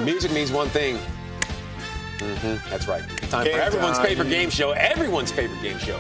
the music means one thing. That's right. Time for everyone's favorite game show. Everyone's favorite game show.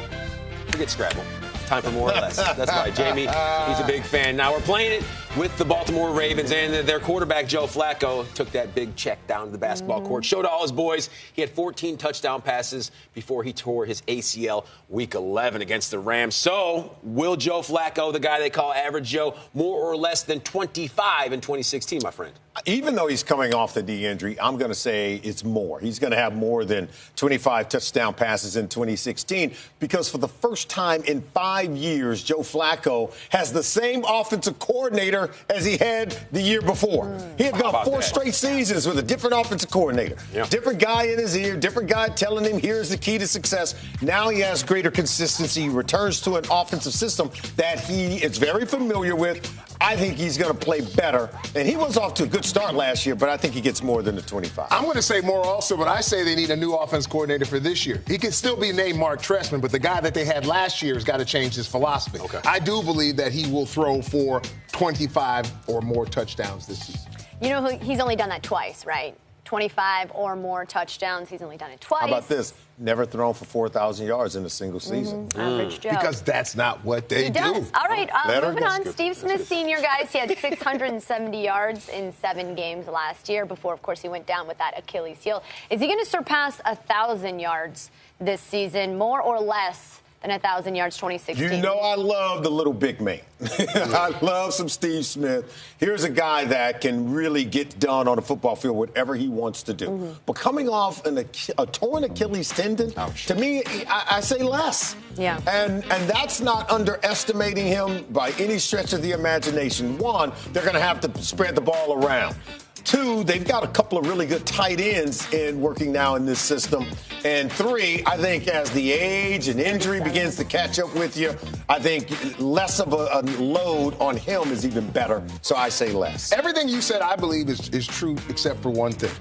Forget Scrabble. Time for more or less. That's right, Jamie. He's a big fan. Now we're playing it with the Baltimore Ravens, and their quarterback, Joe Flacco, took that big check down to the basketball court, showed all his boys. He had 14 touchdown passes before he tore his ACL Week 11 against the Rams. So will Joe Flacco, the guy they call Average Joe, more or less than 25 in 2016, my friend? Even though he's coming off the knee injury, I'm going to say it's more. He's going to have more than 25 touchdown passes in 2016 because for the first time in 5 years, Joe Flacco has the same offensive coordinator as he had the year before. He had gone 4 straight seasons with a different offensive coordinator. Yeah. Different guy in his ear, different guy telling him here's the key to success. Now he has greater consistency, returns to an offensive system that he is very familiar with. I think he's going to play better. And he was off to a good start last year, but I think he gets more than the 25. I'm going to say more also, but I say they need a new offense coordinator for this year. He can still be named Mark Trestman, but the guy that they had last year has got to change his philosophy. Okay. I do believe that he will throw for 25 or more touchdowns this season. You know, he's only done that twice, right? 25 or more touchdowns. He's only done it twice. How about this? Never thrown for 4,000 yards in a single season. Average Joe. Because that's not what they do. All right, moving on. Steve Smith Sr., guys, he had 670 yards in 7 games last year before, of course, he went down with that Achilles heel. Is he going to surpass 1,000 yards this season, more or less than 1,000 yards 2016? You know I love the little big man. I love some Steve Smith. Here's a guy that can really get done on the football field whatever he wants to do. But coming off a torn Achilles tendon, to me, I say less. Yeah. And that's not underestimating him by any stretch of the imagination. One, they're going to have to spread the ball around. 2, they've got a couple of really good tight ends working now in this system. And 3, I think as the age and injury begins to catch up with you, I think less of a load on him is even better. So I say less. Everything you said, I believe, is true except for one thing.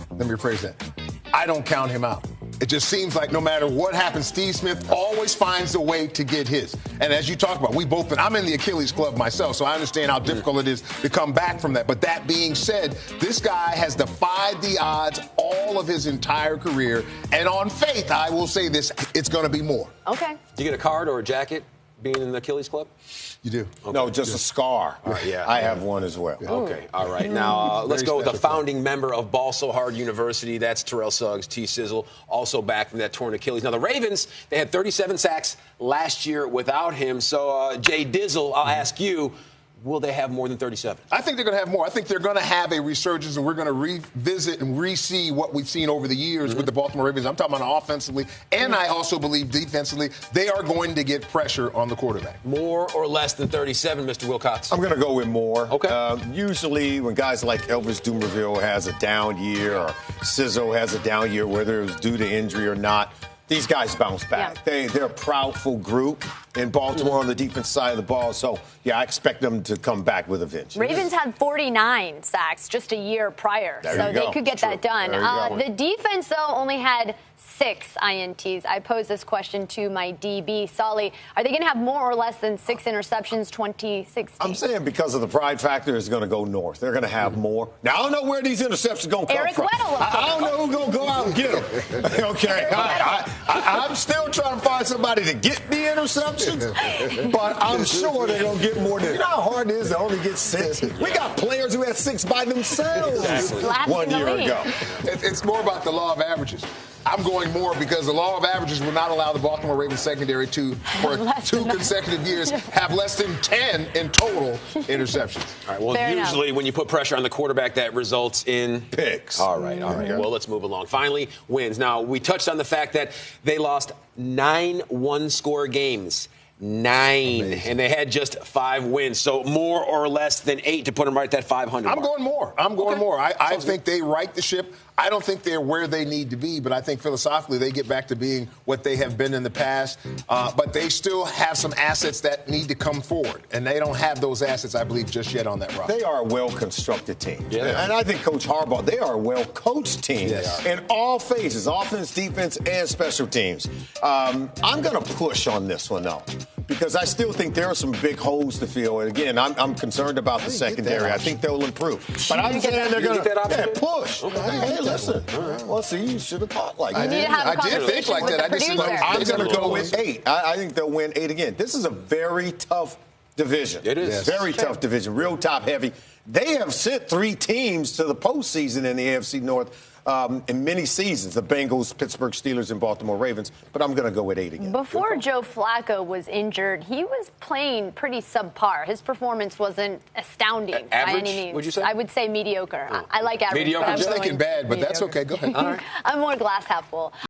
Let me rephrase that. I don't count him out. It just seems like no matter what happens, Steve Smith always finds a way to get his. And as you talk about, I'm in the Achilles club myself, so I understand how difficult it is to come back from that. But that being said, this guy has defied the odds all of his entire career. And on faith, I will say this, it's going to be more. Okay. Do you get a card or a jacket being in the Achilles club? You do? Okay. No, just a scar. Yeah, I have one as well. Okay, all right. Now, let's go with the founding member of Ball So Hard University. That's Terrell Suggs, T-Sizzle, also back from that torn Achilles. Now, the Ravens, they had 37 sacks last year without him. So, Jay Dizzle, I'll ask you, will they have more than 37? I think they're going to have more. I think they're going to have a resurgence, and we're going to revisit and re-see what we've seen over the years with the Baltimore Ravens. I'm talking about offensively, and I also believe defensively, they are going to get pressure on the quarterback. More or less than 37, Mr. Wilcox? I'm going to go with more. Okay. Usually when guys like Elvis Dumervil has a down year or Sizzo has a down year, whether it was due to injury or not, these guys bounce back. Yeah. They're a proudful group in Baltimore on the defense side of the ball. So, yeah, I expect them to come back with a vengeance. Ravens had 49 sacks just a year prior, so they could get that done. The defense, though, only had 6 INTs. I pose this question to my DB, Solly. Are they going to have more or less than 6 interceptions 2016? I'm saying because of the pride factor, it's going to go north. They're going to have more. Now, I don't know where these interceptions are going to come from. I don't know who's going to go out and get them. Okay. I'm still trying to find somebody to get the interceptions, but I'm sure they're going to get more than. You know how hard it is to only get 6? We got players who had 6 by themselves 1 year ago. It's more about the law of averages. I'm going more because the law of averages will not allow the Baltimore Ravens secondary to, for 2 consecutive years, have less than 10 in total interceptions. All right, well, usually when you put pressure on the quarterback, that results in picks. All right. Well, let's move along. Finally, wins. Now, we touched on the fact that they lost 9 one-score games. 9. Amazing. And they had just 5 wins. So more or less than 8 to put them right at that 500 I'm going more. I think they right the ship. I don't think they're where they need to be, but I think philosophically they get back to being what they have been in the past. But they still have some assets that need to come forward, and they don't have those assets, I believe, just yet on that roster. They are a well-constructed team. Yeah. And I think Coach Harbaugh, they are a well-coached team in all phases, offense, defense, and special teams. I'm going to push on this one, though. because I still think there are some big holes to fill. And again, I'm concerned about the secondary. I think they'll improve. But I'm saying they're going to push. Okay. Hey, listen. Well, see, you should have thought like that. I did think like that. I'm going to go with 8. I think they'll win 8 again. This is a very tough division. It is. Very tough division. Real top heavy. They have sent 3 teams to the postseason in the AFC North in many seasons, the Bengals, Pittsburgh Steelers, and Baltimore Ravens, but I'm going to go with 8 again. Before Joe Flacco was injured, he was playing pretty subpar. His performance wasn't astounding by any means. Would you say? I would say mediocre. I like average. Mediocre. I'm thinking bad, but that's okay. Go ahead. I'm more glass half full.